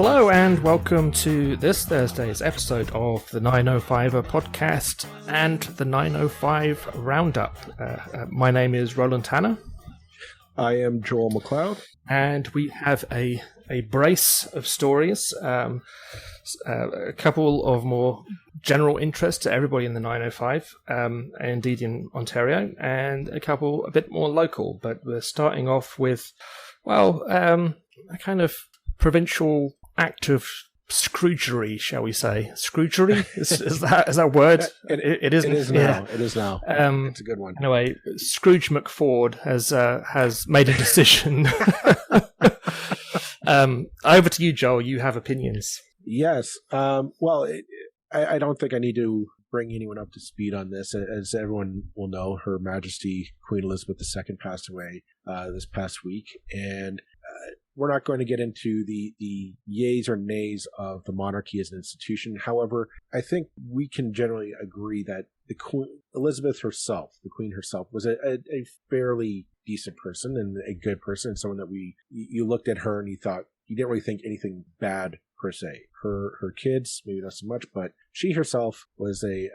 Hello and welcome to this Thursday's episode of the 905er podcast and the 905 Roundup. My name is Roland Tanner. I am Joel McLeod. And we have a brace of stories, a couple of more general interest to everybody in the 905, and indeed in Ontario, and a couple a bit more local. But we're starting off with, a kind of provincial act of Scroogery, shall we say? Scroogery? is that a word? It isn't. It is now. It is now. It's a good one. Anyway, Scrooge McFord has made a decision. Over to you, Joel. You have opinions. Yes. I don't think I need to bring anyone up to speed on this. As everyone will know, Her Majesty Queen Elizabeth II passed away this past week, and we're not going to get into the yays or nays of the monarchy as an institution. However, I think we can generally agree that the Elizabeth herself, the Queen herself, was a fairly decent person and a good person, someone that you looked at her and you thought you didn't really think anything bad per se. Her kids, maybe not so much, but she herself was a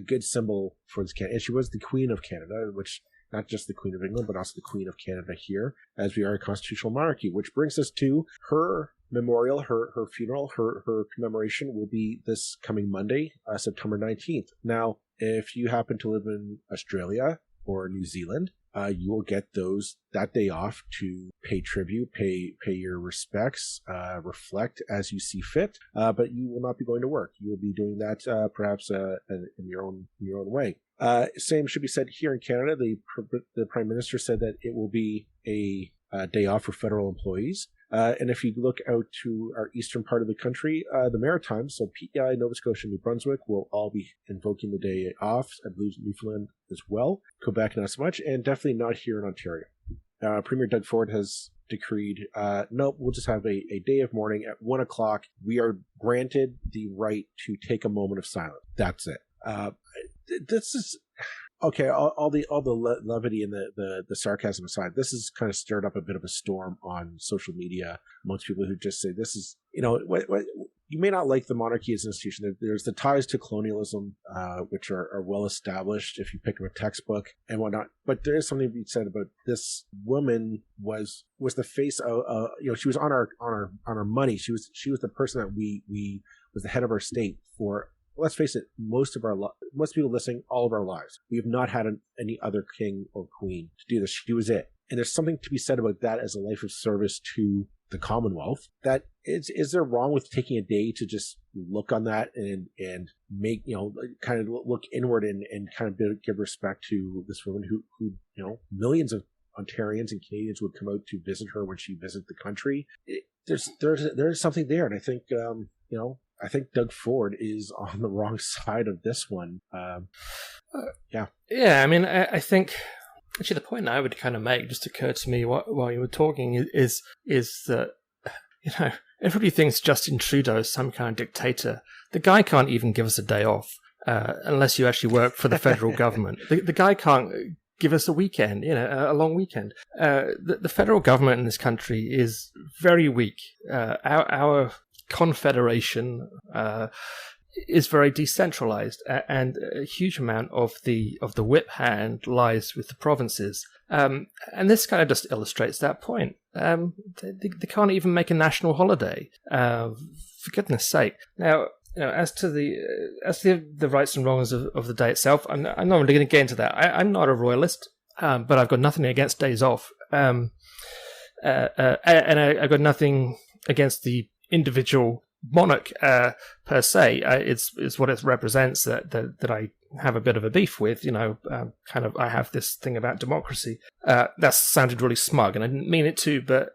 good symbol for this Canada. And she was the Queen of Canada, which not just the Queen of England, but also the Queen of Canada here, as we are a constitutional monarchy, which brings us to her memorial, her funeral, her commemoration will be this coming Monday, September 19th. Now, if you happen to live in Australia or New Zealand, you will get that day off to pay tribute, pay your respects, reflect as you see fit, but you will not be going to work. You will be doing that perhaps in your own way. Same should be said here in Canada. The Prime Minister said that it will be a day off for federal employees. And if you look out to our eastern part of the country, the Maritimes, so PEI, Nova Scotia, New Brunswick, will all be invoking the day off. I believe Newfoundland as well. Quebec, not so much, and definitely not here in Ontario. Premier Doug Ford has decreed, nope, we'll just have a day of mourning at 1 o'clock. We are granted the right to take a moment of silence. That's it. This is okay. All the levity and the sarcasm aside, this has kind of stirred up a bit of a storm on social media amongst people who just say this is, what you may not like the monarchy as an institution. There's the ties to colonialism, which are well established if you pick up a textbook and whatnot. But there is something to be said about this woman was the face of she was on our money. She was the person that we was the head of our state for. Let's face it, most people listening, all of our lives. We have not had any other king or queen to do this. She was it. And there's something to be said about that as a life of service to the Commonwealth. That is there wrong with taking a day to just look on that and make, kind of look inward and kind of give respect to this woman who millions of Ontarians and Canadians would come out to visit her when she visited the country. There's something there. And I think, I think Doug Ford is on the wrong side of this one. Yeah. I mean, I think actually the point I would kind of make just occurred to me while you were talking is that everybody thinks Justin Trudeau is some kind of dictator. The guy can't even give us a day off unless you actually work for the federal government. The guy can't give us a weekend, a long weekend. The federal government in this country is very weak. Our confederation is very decentralized, and a huge amount of the whip hand lies with the provinces. And this kind of just illustrates that point. They can't even make a national holiday, for goodness sake. Now, as to the rights and wrongs of the day itself, I'm not really going to get into that. I'm not a royalist, but I've got nothing against days off, and I've got nothing against the individual monarch per se. It's what it represents that I have a bit of a beef with. Kind of I have this thing about democracy. That sounded really smug, and I didn't mean it to. But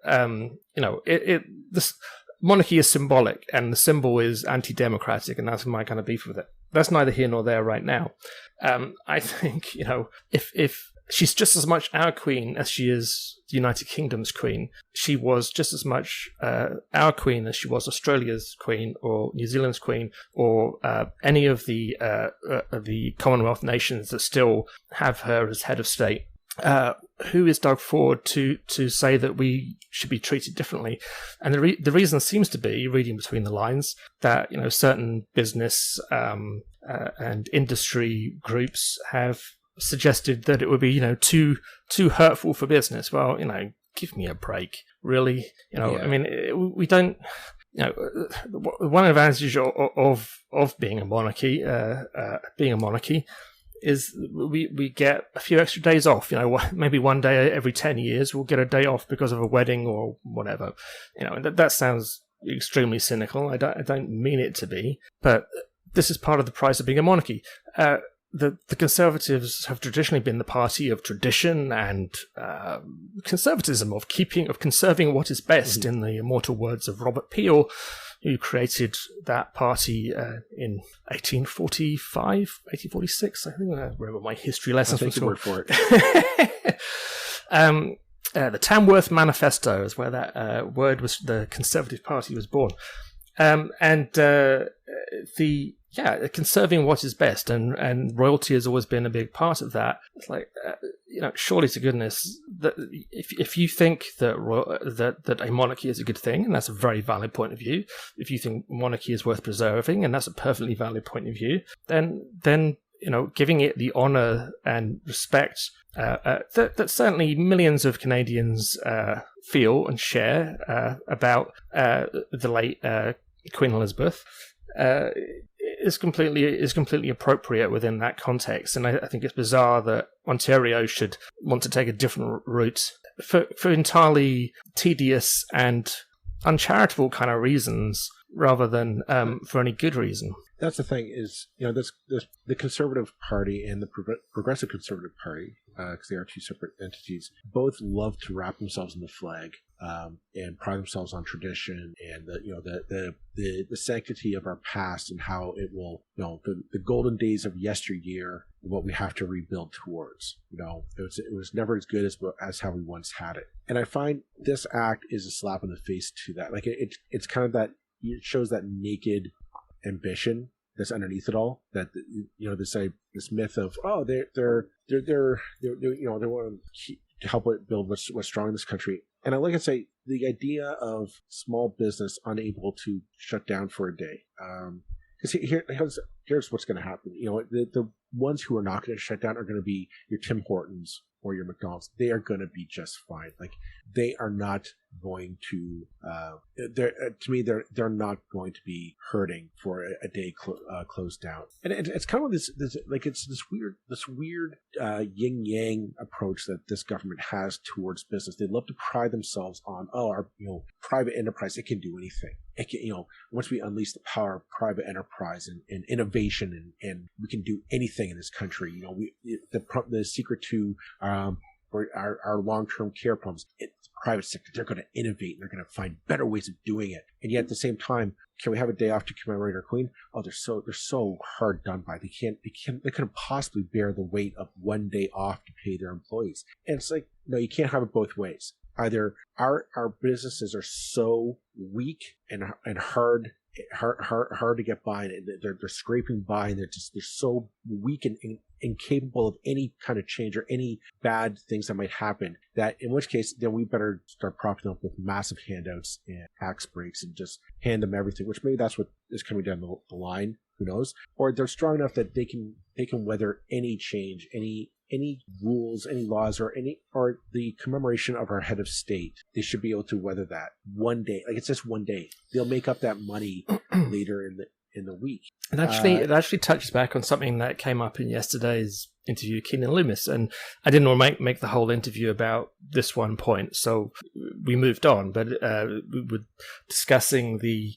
this monarchy is symbolic, and the symbol is anti-democratic, and that's my kind of beef with it. That's neither here nor there right now. I think if she's just as much our queen as she is the United Kingdom's queen. She was just as much our queen as she was Australia's queen or New Zealand's queen or any of the Commonwealth nations that still have her as head of state. who is Doug Ford to say that we should be treated differently? And the reason seems to be, reading between the lines, that certain business and industry groups have suggested that it would be too hurtful for business. Well, give me a break, really. I mean, we don't. One advantage of being a monarchy, is we get a few extra days off. Maybe one day every 10 years we'll get a day off because of a wedding or whatever. That sounds extremely cynical. I don't mean it to be, but this is part of the price of being a monarchy. The Conservatives have traditionally been the party of tradition and conservatism, of conserving what is best, in the immortal words of Robert Peel, who created that party in 1845, 1846. I think I remember my history lessons from school. Word for it. The Tamworth Manifesto is where that word was. The Conservative Party was born, conserving what is best, and royalty has always been a big part of that. It's like, surely to goodness, that if you think that a monarchy is a good thing, and that's a very valid point of view, if you think monarchy is worth preserving, and that's a perfectly valid point of view, then giving it the honour and respect that certainly millions of Canadians feel and share about the late Queen Elizabeth, is completely appropriate within that context. And I think it's bizarre that Ontario should want to take a different route for entirely tedious and uncharitable kind of reasons, rather than for any good reason. That's the thing is, the Conservative Party and the Progressive Conservative Party, because they are two separate entities, both love to wrap themselves in the flag and pride themselves on tradition and the sanctity of our past, and how it will, the golden days of yesteryear, what we have to rebuild towards. It was never as good as how we once had it. And I find this act is a slap in the face to that. Like it's kind of that, it shows that naked ambition that's underneath it all. That this myth of they want to help build what's strong in this country. And I like to say the idea of small business unable to shut down for a day. Because here's what's going to happen. The ones who are not going to shut down are going to be your Tim Hortons or your McDonald's. They are going to be just fine. Like, they are not going to. To me, they're not going to be hurting for a day closed down. And it's kind of this weird yin yang approach that this government has towards business. They love to pride themselves on our private enterprise. It can do anything. It can, once we unleash the power of private enterprise and innovation, and we can do anything in this country. The secret to for our long-term care problems, it's the private sector. They're going to innovate, and they're going to find better ways of doing it. And yet at the same time, can we have a day off to commemorate our queen? Oh, they're so hard done by. They couldn't possibly bear the weight of one day off to pay their employees. And it's like, no, you can't have it both ways. Either our businesses are so weak and hard to get by, and they're scraping by, and they're so weak and incapable of any kind of change or any bad things that might happen, that in which case then we better start propping them up with massive handouts and tax breaks and just hand them everything, which maybe that's what is coming down the line, who knows. Or they're strong enough that they can weather any change, any rules, any laws, or the commemoration of our head of state. They should be able to weather that one day. Like, it's just one day. They'll make up that money later in the week. And it actually touches back on something that came up in yesterday's interview with Keenan Loomis, and I didn't want to make the whole interview about this one point, so we moved on. But we were discussing the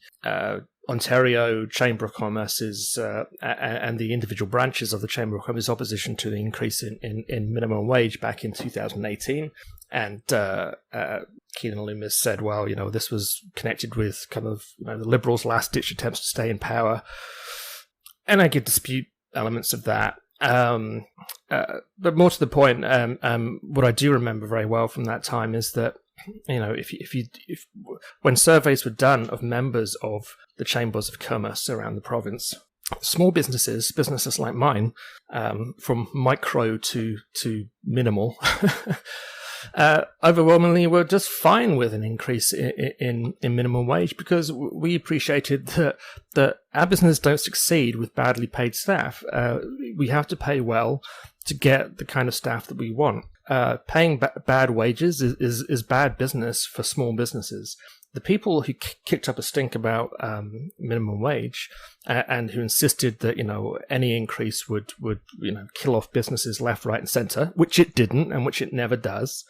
Ontario Chamber of Commerce's and the individual branches of the Chamber of Commerce's opposition to the increase in minimum wage back in 2018. And Keenan Loomis said, well, this was connected with kind of the Liberals' last-ditch attempts to stay in power. And I could dispute elements of that. But more to the point, what I do remember very well from that time is that, if when surveys were done of members of the chambers of commerce around the province, small businesses like mine, from micro to minimal, overwhelmingly were just fine with an increase in minimum wage because we appreciated that our business don't succeed with badly paid staff. We have to pay well to get the kind of staff that we want. Paying bad wages is bad business for small businesses. The people who kicked up a stink about minimum wage and who insisted that any increase would kill off businesses left, right, and centre, which it didn't and which it never does,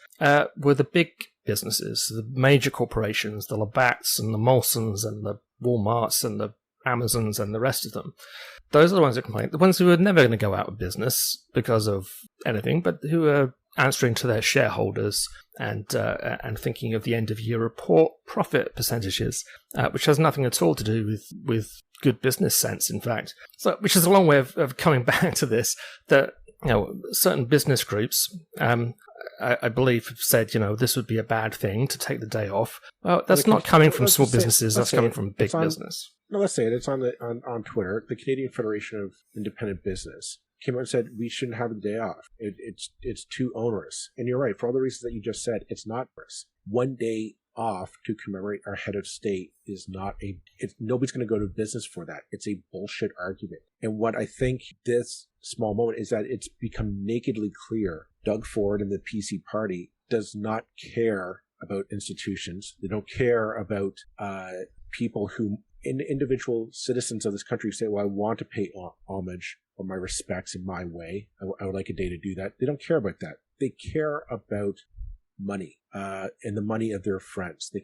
were the big businesses, the major corporations, the Labatt's and the Molsons and the Walmarts and the Amazons and the rest of them. Those are the ones that complain. The ones who are never going to go out of business because of anything, but who are answering to their shareholders and thinking of the end of year report profit percentages, which has nothing at all to do with good business sense, in fact. So, which is a long way of coming back to this, that certain business groups, I believe, have said this would be a bad thing to take the day off. Well, that's not coming from small businesses. That's coming from big business. No, let's say it. It's on Twitter. The Canadian Federation of Independent Business came out and said we shouldn't have a day off. It's too onerous. And you're right. For all the reasons that you just said, it's not onerous. One day off to commemorate our head of state is not nobody's going to go to business for that. It's a bullshit argument. And what I think this small moment is that it's become nakedly clear Doug Ford and the PC party does not care about institutions. They don't care about people who, individual citizens of this country say, well, I want to pay homage or my respects in my way. I would like a day to do that. They don't care about that. They care about money and the money of their friends. They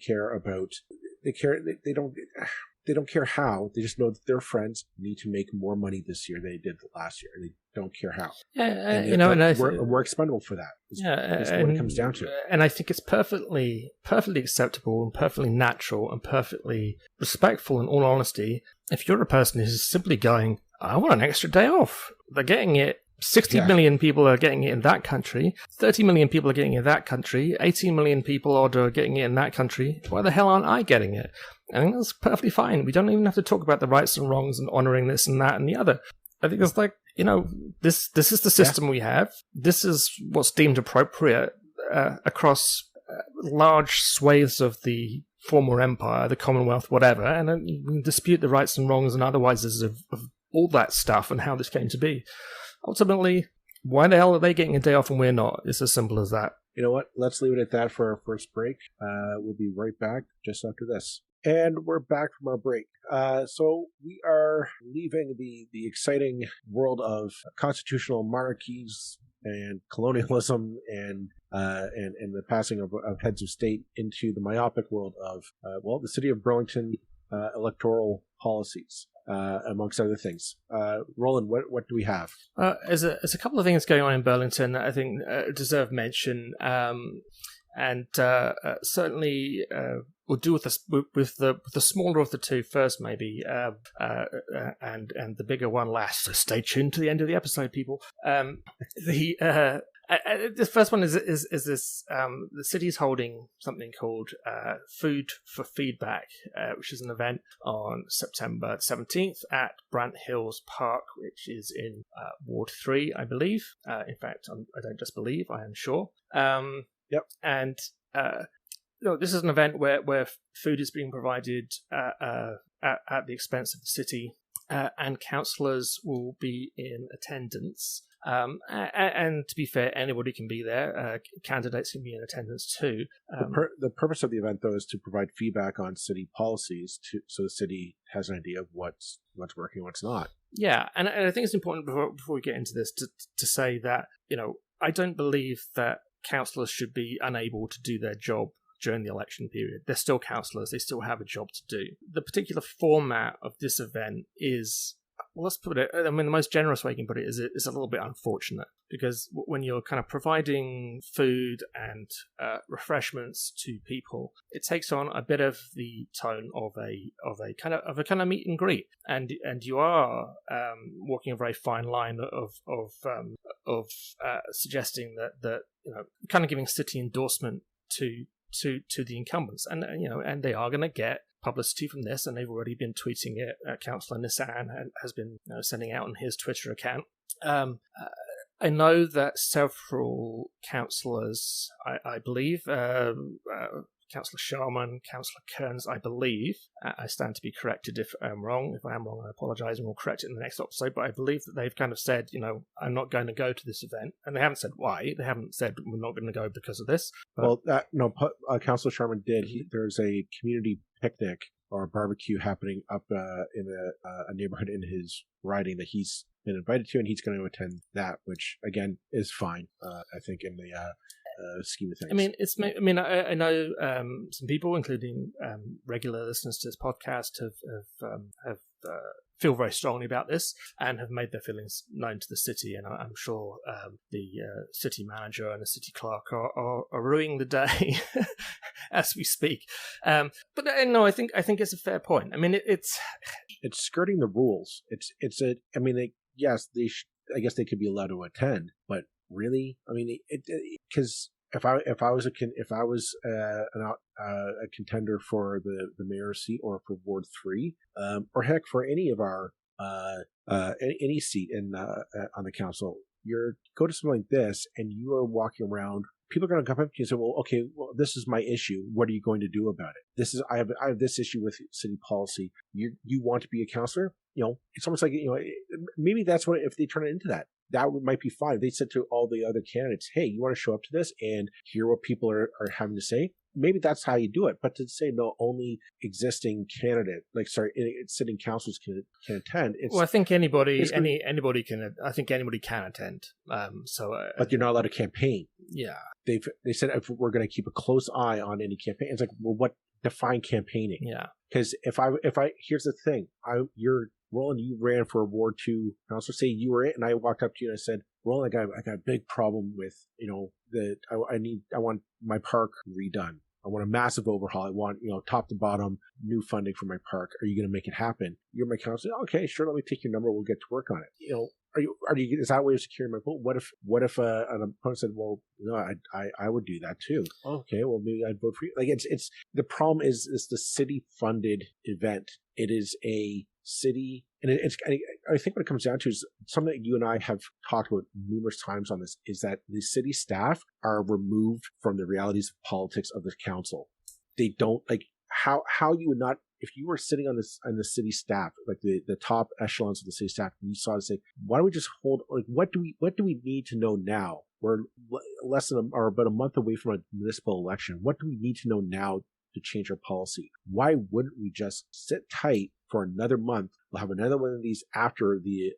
don't care how. They just know that their friends need to make more money this year than they did last year. They don't care how. We're expendable for that. That's what it comes down to. And I think it's perfectly acceptable and perfectly natural and perfectly respectful, in all honesty, if you're a person who's simply going, I want an extra day off. They're getting it. 60 million people are getting it in that country. 30 million people are getting it in that country. 18 million people are getting it in that country. Why the hell aren't I getting it? I think that's perfectly fine. We don't even have to talk about the rights and wrongs and honouring this and that and the other. I think it's like, this is the system we have. This is what's deemed appropriate across large swathes of the former empire, the Commonwealth, whatever. And then you can dispute the rights and wrongs and otherwises of all that stuff and how this came to be. Ultimately, why the hell are they getting a day off and we're not? It's as simple as that. You know what? Let's leave it at that for our first break. We'll be right back just after this. And we're back from our break. So we are leaving the exciting world of constitutional monarchies and colonialism and the passing of heads of state into the myopic world of the city of Burlington electoral policies. Amongst other things. Roland, what do we have? There's a couple of things going on in Burlington that I think deserve mention, and certainly we'll do with the smaller of the two first, maybe, and the bigger one last. So stay tuned to the end of the episode, people. The first one is this: the city's holding something called Food for Feedback, which is an event on September 17th at Brant Hills Park, which is in Ward 3, I believe. In fact, I don't just believe, I am sure. Yep. And this is an event where food is being provided at the expense of the city, and councillors will be in attendance. And to be fair, anybody can be there. Candidates can be in attendance too. The purpose of the event, though, is to provide feedback on city policies, so the city has an idea of what's working, what's not. Yeah, and I think it's important before we get into this to say that I don't believe that councillors should be unable to do their job during the election period. They're still councillors. They still have a job to do. The particular format of this event is, let's put it, the most generous way you can put it is it's a little bit unfortunate, because when you're kind of providing food and refreshments to people, it takes on a bit of the tone of a kind of meet and greet, and you are walking a very fine line of suggesting that kind of giving city endorsement to the incumbents, and they are going to get publicity from this, and they've already been tweeting it. Councillor Nissan has been sending out on his Twitter account. I know that several councillors, I believe, Councillor Sharman, Councillor Kearns, I believe, I stand to be corrected if I'm wrong. If I am wrong, I apologise and we'll correct it in the next episode. But I believe that they've kind of said, I'm not going to go to this event. And they haven't said why. They haven't said we're not going to go because of this. But... Well, Councillor Sharman did. There's a community picnic or a barbecue happening up in a neighborhood in his riding that he's been invited to, and he's going to attend that, which, again, is fine, I think, in the... scheme of things. I know some people, including regular listeners to this podcast, have feel very strongly about this and have made their feelings known to the city. And I'm sure the city manager and the city clerk are ruining the day as we speak. But no, I think it's a fair point. I mean, it's skirting the rules. Yes, I guess they could be allowed to attend, but really, I mean, because if I was a contender for the mayor's seat or for Ward 3, or heck for any of our any seat in on the council, you go to something like this and you are walking around. People are going to come up to you and say, "Well, okay, this is my issue. What are you going to do about it? I have this issue with city policy. You want to be a councillor? It's almost like maybe that's what if they turn it into that might be fine. They said to all the other candidates, "Hey, you want to show up to this and hear what people are having to say?" Maybe that's how you do it. But to say no, only existing sitting councils can attend. I think anybody can. I think anybody can attend. But you're not allowed to campaign. Yeah, they said if we're going to keep a close eye on any campaign. It's like, well, what define campaigning? Yeah, because if I here's the thing, Roland, you ran for a Ward 2 councillor. Say you were it, and I walked up to you and I said, Roland, I got a big problem with, I want my park redone. I want a massive overhaul. I want, top to bottom, new funding for my park. Are you going to make it happen? You're my councillor. Okay, sure. Let me take your number. We'll get to work on it. Is that a way of securing my vote? What if an opponent said, well, no, I would do that too. Okay, well, maybe I'd vote for you. Like it's the problem is the city funded event. It is a city, and I think what it comes down to is something that you and I have talked about numerous times on this, is that the city staff are removed from the realities of politics of the council. They don't how you would not, if you were sitting on the city staff, like the top echelons of the city staff, and you saw to say, why don't we just hold, what do we need to know now? We're less than or about a month away from a municipal election. What do we need to know now to change our policy? Why wouldn't we just sit tight for another month? We'll have another one of these after the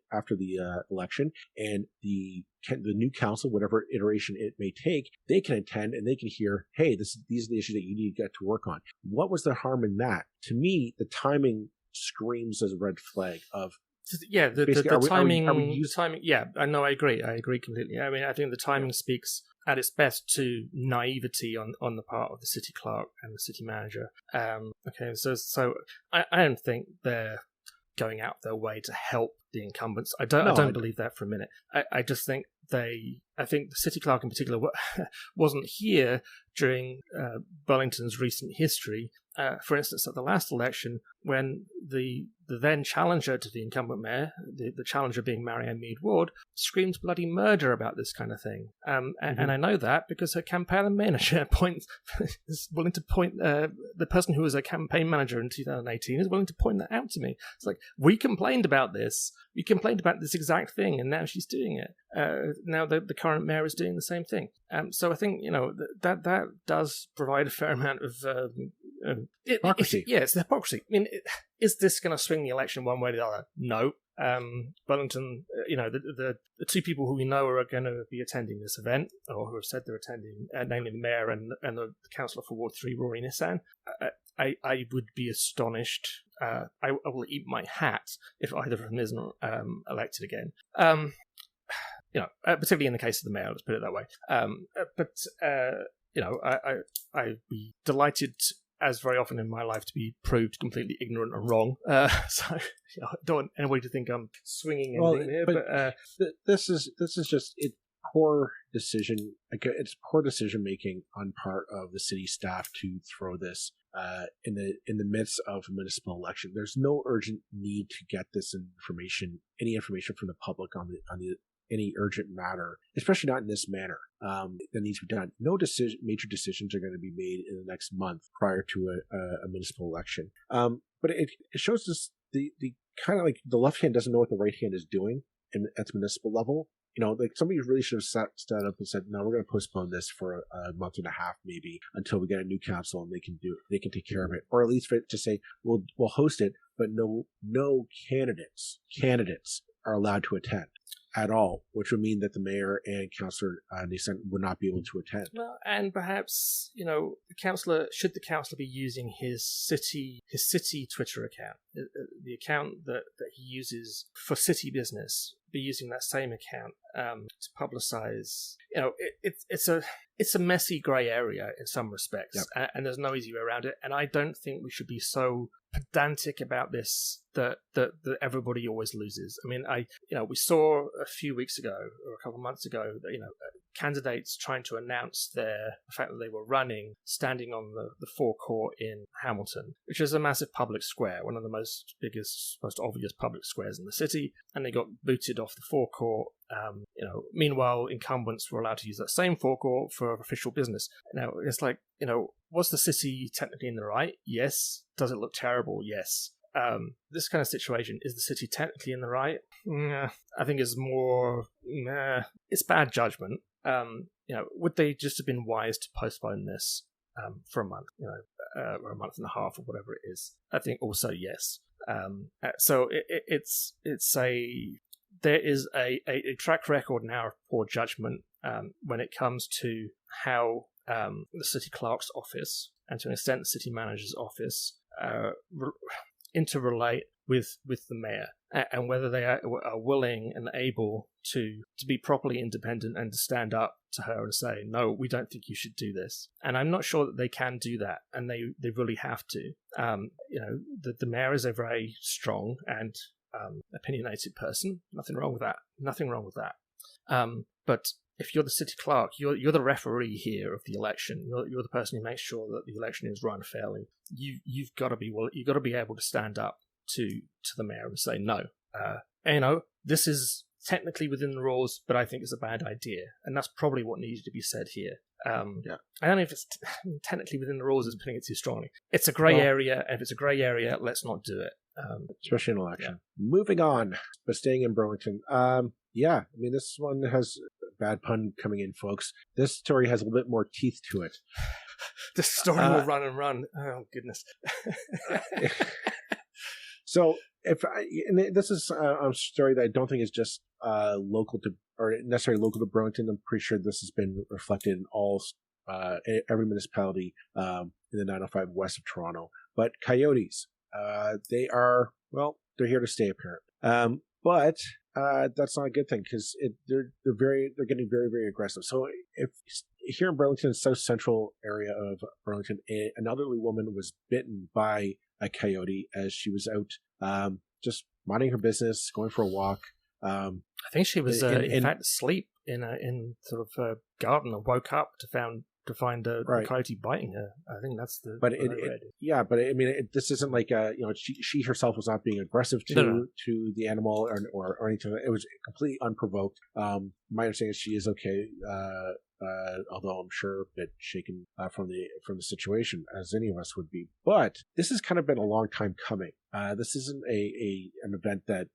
election, and the new council, whatever iteration it may take, they can attend and they can hear, hey, these are the issues that you need to get to work on. What was the harm in that? To me, the timing screams as a red flag of. Yeah, the timing. Yeah, no, I agree. I agree completely. I mean, I think the timing speaks at its best to naivety on the part of the city clerk and the city manager. Okay, so I don't think they're going out their way to help the incumbents. I don't believe that for a minute. I just think I think the city clerk in particular wasn't here during Burlington's recent history. For instance, at the last election, when the then challenger to the incumbent mayor, the challenger being Marianne Meed Ward, screamed bloody murder about this kind of thing. And I know that because her campaign manager is willing to point, the person who was a campaign manager in 2018 is willing to point that out to me. It's like, we complained about this. We complained about this exact thing, and now she's doing it. Now the current mayor is doing the same thing. So I think, that does provide a fair amount of hypocrisy. It's the hypocrisy. I mean, is this going to swing the election one way or the other? No. Burlington, the two people who we know are going to be attending this event, or who have said they're attending, namely the mayor and the councillor for Ward 3, Rory Nissan, I would be astonished. I will eat my hat if either of them isn't elected again. Particularly in the case of the mayor, let's put it that way. I'd be delighted, as very often in my life, to be proved completely ignorant and wrong. So I don't want anybody to think I'm swinging anything here. But this is just poor decision. It's poor decision making on part of the city staff to throw this in the midst of a municipal election. There's no urgent need to get this information, any information from the public on the any urgent matter, especially not in this manner, that needs to be done. No major decisions are going to be made in the next month prior to a municipal election. But it shows us the kind of like the left hand doesn't know what the right hand is doing at the municipal level. Like somebody really should have stood up and said, no, we're going to postpone this for a month and a half, maybe, until we get a new council and they can take care of it. Or at least to say, we'll host it, but no candidates are allowed to attend at all, which would mean that the mayor and councillor Nielsen would not be able to attend. Well, and perhaps, the councillor be using his city Twitter account, the account that he uses for city business, be using that same account to publicize. It's a messy grey area in some respects, yep. And there's no easy way around it. And I don't think we should be so pedantic about this that everybody always loses. I mean, we saw a few weeks ago or a couple of months ago that candidates trying to announce the fact that they were running, standing on the forecourt in Hamilton, which is a massive public square, one of the most obvious public squares in the city, and they got booted off the forecourt. Meanwhile, incumbents were allowed to use that same forecourt for official business. Now, it's like, was the city technically in the right? Yes. Does it look terrible? Yes. This kind of situation, is the city technically in the right? I think it's more, it's bad judgment. Would they just have been wise to postpone this for a month, or a month and a half or whatever it is? I think also yes. So there is a track record now of poor judgment when it comes to how the city clerk's office, and to an extent the city manager's office, interrelate with the mayor, and whether they are willing and able to be properly independent and to stand up to her and say, no, we don't think you should do this. And I'm not sure that they can do that, and they really have to. The mayor is a very strong and opinionated person. Nothing wrong with that. But if you're the city clerk, you're the referee here of the election. You're the person who makes sure that the election is run fairly. You've got to be able to stand up to the mayor and say no. This is technically within the rules, but I think it's a bad idea, and that's probably what needed to be said here. I don't know if it's technically within the rules is putting it too strongly. It's a grey area, and if it's a grey area, let's not do it. Especially in an election. Yeah. Moving on, but staying in Burlington. This one has a bad pun coming in, folks. This story has a little bit more teeth to it. The story will run and run. Oh, goodness. So, this is a story that I don't think is just necessarily local to Burlington. I'm pretty sure this has been reflected in every municipality in the 905 west of Toronto. But Coyotes, they're here to stay apparently. But that's not a good thing, because they're getting very, very aggressive. So if here in Burlington, south central area of Burlington, an elderly woman was bitten by a coyote as she was out just minding her business, going for a walk. I think she was in fact asleep in sort of a garden, and woke up to find a coyote biting her. I think that's the. But this isn't like she herself was not being aggressive to the animal or anything. It was completely unprovoked. My understanding is she is okay, although I'm sure a bit shaken from the situation, as any of us would be. But this has kind of been a long time coming. This isn't an event that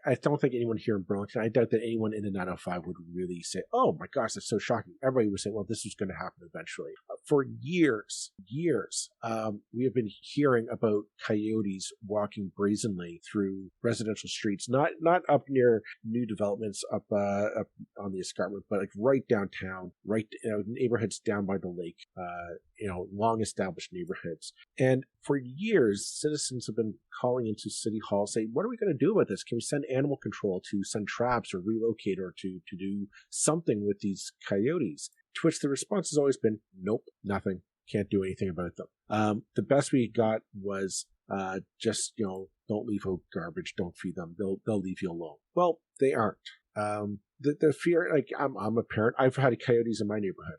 I don't think anyone here in Burlington, I doubt that anyone in the 905 would really say, oh my gosh, that's so shocking. Everybody would say, well, this was going to happen eventually. For years, we have been hearing about coyotes walking brazenly through residential streets, not up near new developments up on the escarpment, but like right downtown, neighborhoods down by the lake, long established neighborhoods. And for years, citizens have been calling into City Hall saying, what are we going to do about this? Can we send animal control to send traps or relocate or to do something with these coyotes? To which the response has always been, nope, nothing. Can't do anything about them. The best we got was just, don't leave out garbage, don't feed them. They'll leave you alone. Well, they aren't. The fear, like I'm a parent. I've had coyotes in my neighborhood.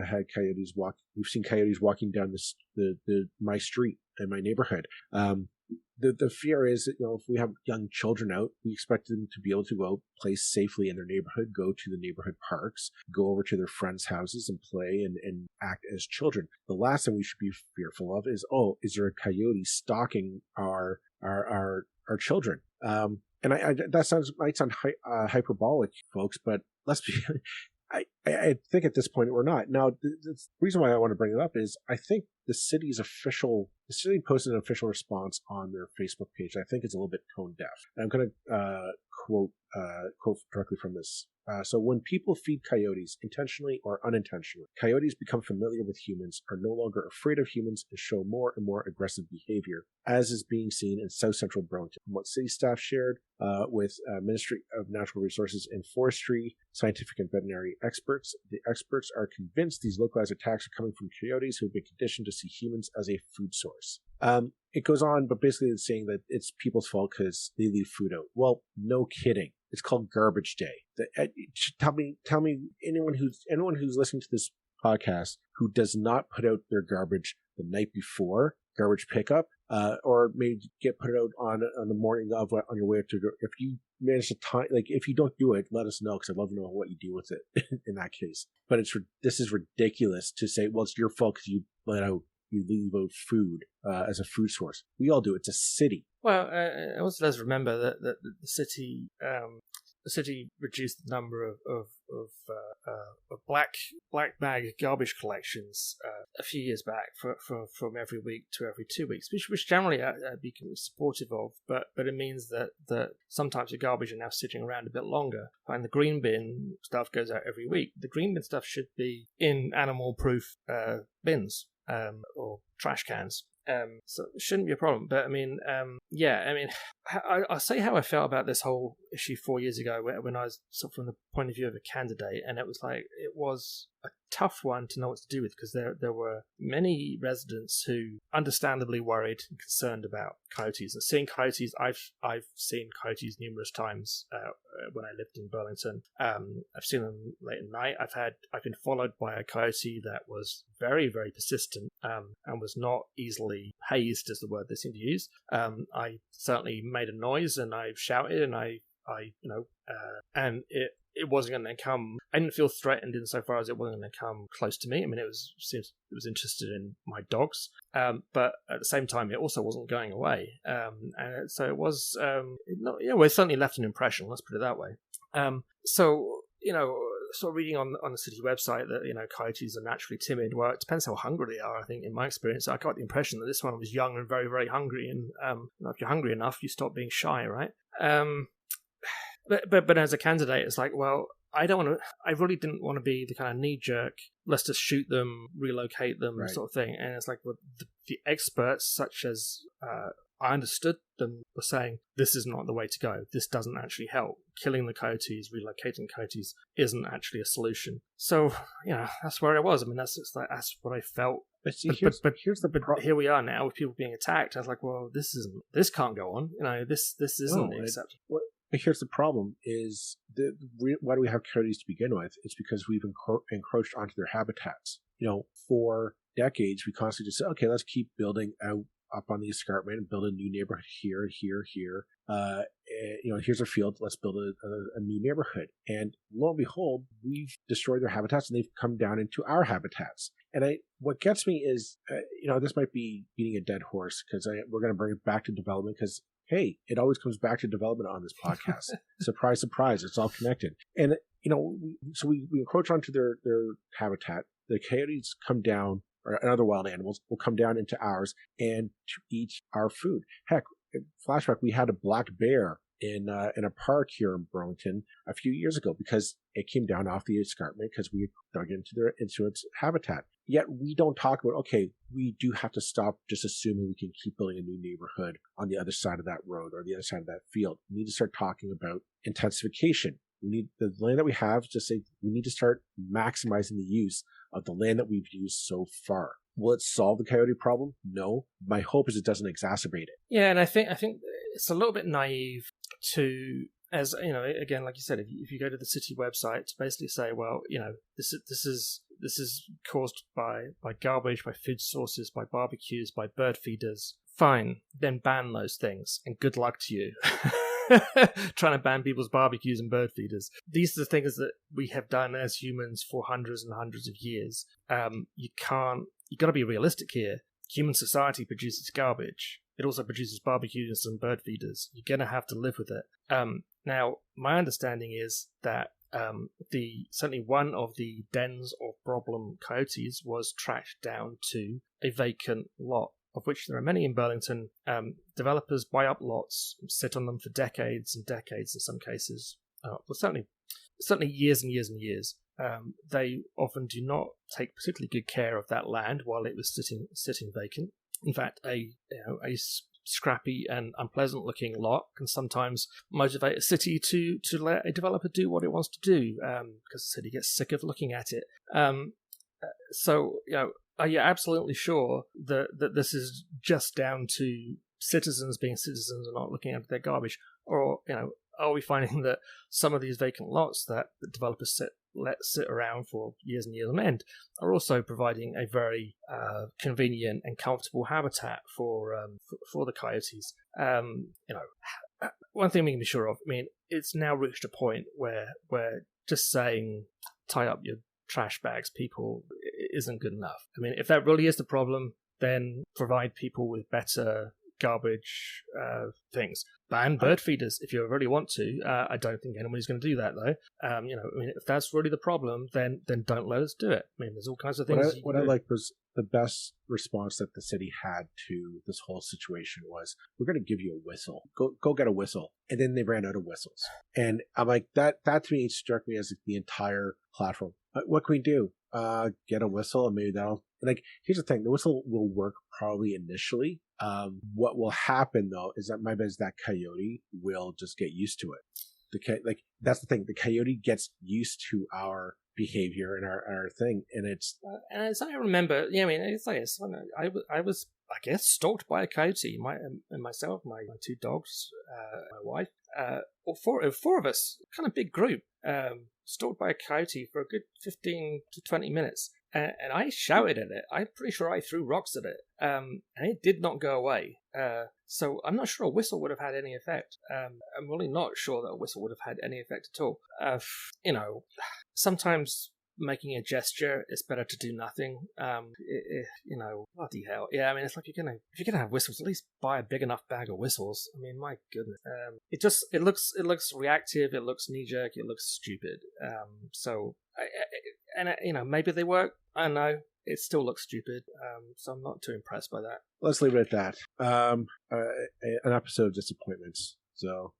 I had coyotes walk. We've seen coyotes walking down my street in my neighborhood. the fear is that, if we have young children out, we expect them to be able to go out, play safely in their neighborhood, go to the neighborhood parks, go over to their friends' houses and play and act as children. The last thing we should be fearful of is there a coyote stalking our children? And that might sound hyperbolic, folks, but let's be. I think at this point we're not. Now, the reason why I want to bring it up is I think the city posted an official response on their Facebook page. I think it's a little bit tone deaf. And I'm going to quote directly from this. So when people feed coyotes, intentionally or unintentionally, coyotes become familiar with humans, are no longer afraid of humans, and show more and more aggressive behavior, as is being seen in South Central Burlington. From what city staff shared with Ministry of Natural Resources and Forestry, scientific and veterinary experts, the experts are convinced these localized attacks are coming from coyotes who have been conditioned to see humans as a food source. It goes on, but basically it's saying that it's people's fault because they leave food out. Well, no kidding. It's called Garbage Day. Tell me, anyone who's listening to this podcast who does not put out their garbage the night before garbage pickup, or maybe get put out on the morning of on your way to. If you manage to time, if you don't do it, let us know because I'd love to know what you do with it in that case. But this is ridiculous to say, well, it's your fault because you leave out food as a food source. We all do. It's a city. Well, also let's remember that the city reduced the number of black bag garbage collections a few years back from every week to every 2 weeks, which generally I'd be supportive of, but it means that sometimes the garbage are now sitting around a bit longer, and the green bin stuff goes out every week. The green bin stuff should be in animal-proof bins or trash cans. So it shouldn't be a problem. But I'll say how I felt about this whole issue 4 years ago when I was sort of from the point of view of a candidate, and it was a tough one to know what to do with, because there were many residents who understandably worried and concerned about coyotes. And seeing coyotes, I've seen coyotes numerous times when I lived in Burlington. I've seen them late at night. I've been followed by a coyote that was very, very persistent and was not easily hazed, is the word they seem to use. I certainly made a noise and I shouted and and it wasn't going to come. I didn't feel threatened insofar as it wasn't going to come close to me. I mean, it was interested in my dogs, but at the same time, it also wasn't going away. And so it was, it certainly left an impression. Let's put it that way. Sort of reading on the city website that coyotes are naturally timid. Well, it depends how hungry they are. I think in my experience, I got the impression that this one was young and very, very hungry. And if you're hungry enough, you stop being shy, right? But as a candidate, it's like, well, I really didn't want to be the kind of knee-jerk, let's just shoot them, relocate them, right, sort of thing. And it's like, well, the experts, such as I understood them, were saying, this is not the way to go. This doesn't actually help. Killing the coyotes, relocating coyotes isn't actually a solution. So, that's where I was. I mean, that's what I felt. But see, but here we are now with people being attacked. I was like, well, this can't go on. This isn't acceptable. But here's the problem: is why do we have coyotes to begin with? It's because we've encroached onto their habitats. For decades, we constantly just say, okay, let's keep building out up on the escarpment and build a new neighborhood here. Here's a field. Let's build a new neighborhood. And lo and behold, we've destroyed their habitats and they've come down into our habitats. And what gets me is, this might be beating a dead horse because we're going to bring it back to development because, hey, it always comes back to development on this podcast. Surprise, surprise. It's all connected. And, so we encroach onto their habitat. The coyotes come down, or other wild animals will come down into ours and to eat our food. Heck, flashback, we had a black bear in a park here in Burlington a few years ago because it came down off the escarpment because we dug into its habitat. Yet we don't talk about, okay, we do have to stop just assuming we can keep building a new neighborhood on the other side of that road or the other side of that field. We need to start talking about intensification. We need the land that we have to say we need to start maximizing the use of the land that we've used so far. Will it solve the coyote problem? No. My hope is it doesn't exacerbate it. Yeah, and I think it's a little bit naive to, as again, like you said, if you go to the city website to basically say, well, this is this is caused by garbage, by food sources, by barbecues, by bird feeders. Fine, then ban those things, and good luck to you. Trying to ban people's barbecues and bird feeders. These are the things that we have done as humans for hundreds and hundreds of years. You got to be realistic here. Human society produces garbage. It also produces barbecues and bird feeders. You're going to have to live with it. Now, my understanding is that certainly one of the dens of problem coyotes was tracked down to a vacant lot, of which there are many in Burlington. Developers buy up lots, sit on them for decades and decades in some cases. Certainly years and years and years. They often do not take particularly good care of that land while it was sitting vacant. In fact, a scrappy and unpleasant-looking lot can sometimes motivate a city to let a developer do what it wants to do, because the city gets sick of looking at it. So, are you absolutely sure that this is just down to citizens being citizens and not looking after their garbage? Or, are we finding that some of these vacant lots that the developers let sit around for years and years on end are also providing a very convenient and comfortable habitat for the coyotes? One thing we can be sure of, it's now reached a point where just saying tie up your trash bags, people, isn't good enough. If that really is the problem, then provide people with better garbage things. Ban bird feeders if you really want to. I don't think anybody's going to do that, though. If that's really the problem, then don't let us do it. There's all kinds of things. What I liked was the best response that the city had to this whole situation was, we're going to give you a whistle. Go get a whistle. And then they ran out of whistles. And I'm like, that to me struck me as the entire platform. What can we do? Get a whistle, and maybe that'll... here's the thing. The whistle will work probably initially. What will happen, though, is that my bet is that coyote will just get used to it. That's the thing. The coyote gets used to our behavior and our thing, and it's... and as I remember, I was, I guess, stalked by a coyote. Myself, my two dogs, my wife, or four of us, kind of big group, stalked by a coyote for a good 15 to 20 minutes. And I shouted at it. I'm pretty sure I threw rocks at it. And it did not go away. So I'm not sure a whistle would have had any effect. I'm really not sure that a whistle would have had any effect at all. Sometimes making a gesture, it's better to do nothing. Bloody hell. Yeah, it's like if you're gonna have whistles, at least buy a big enough bag of whistles. My goodness. It looks reactive, it looks knee-jerk, it looks stupid. Maybe they work. I don't know. It still looks stupid. So I'm not too impressed by that. Let's leave it at that. An episode of disappointments. So,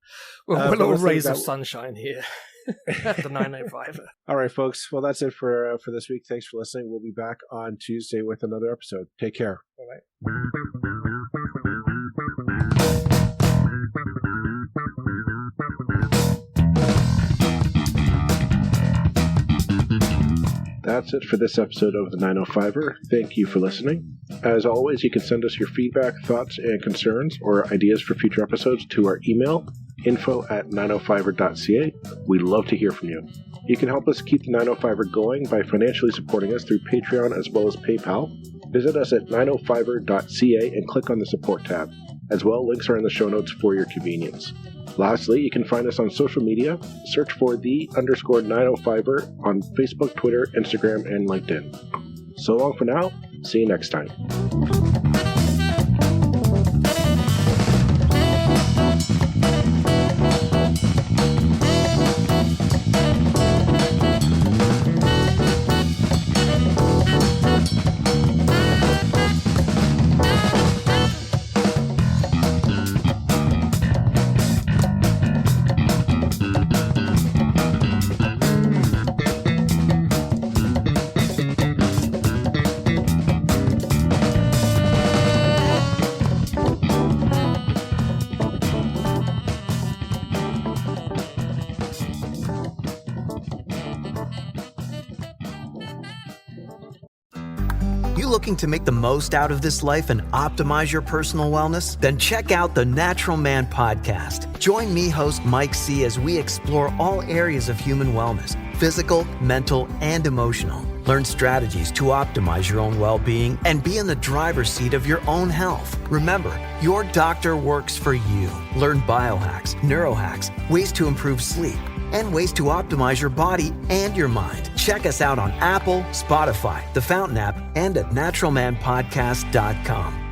we're little rays of sunshine here at the 905. All right, folks. Well, that's it for this week. Thanks for listening. We'll be back on Tuesday with another episode. Take care. Bye-bye. That's it for this episode of the 905er. Thank you for listening. As always, you can send us your feedback, thoughts, and concerns, or ideas for future episodes to our email, info@905er.ca. We love to hear from you. You can help us keep the 905er going by financially supporting us through Patreon as well as PayPal. Visit us at 905er.ca and click on the support tab. As well, links are in the show notes for your convenience. Lastly, you can find us on social media. Search for _905er on Facebook, Twitter, Instagram, and LinkedIn. So long for now. See you next time. Looking to make the most out of this life and optimize your personal wellness? Then check out the Natural Man Podcast. Join me, host Mike C., as we explore all areas of human wellness, physical, mental, and emotional. Learn strategies to optimize your own well-being and be in the driver's seat of your own health. Remember, your doctor works for you. Learn biohacks, neurohacks, ways to improve sleep, and ways to optimize your body and your mind. Check us out on Apple, Spotify, the Fountain app, and at naturalmanpodcast.com.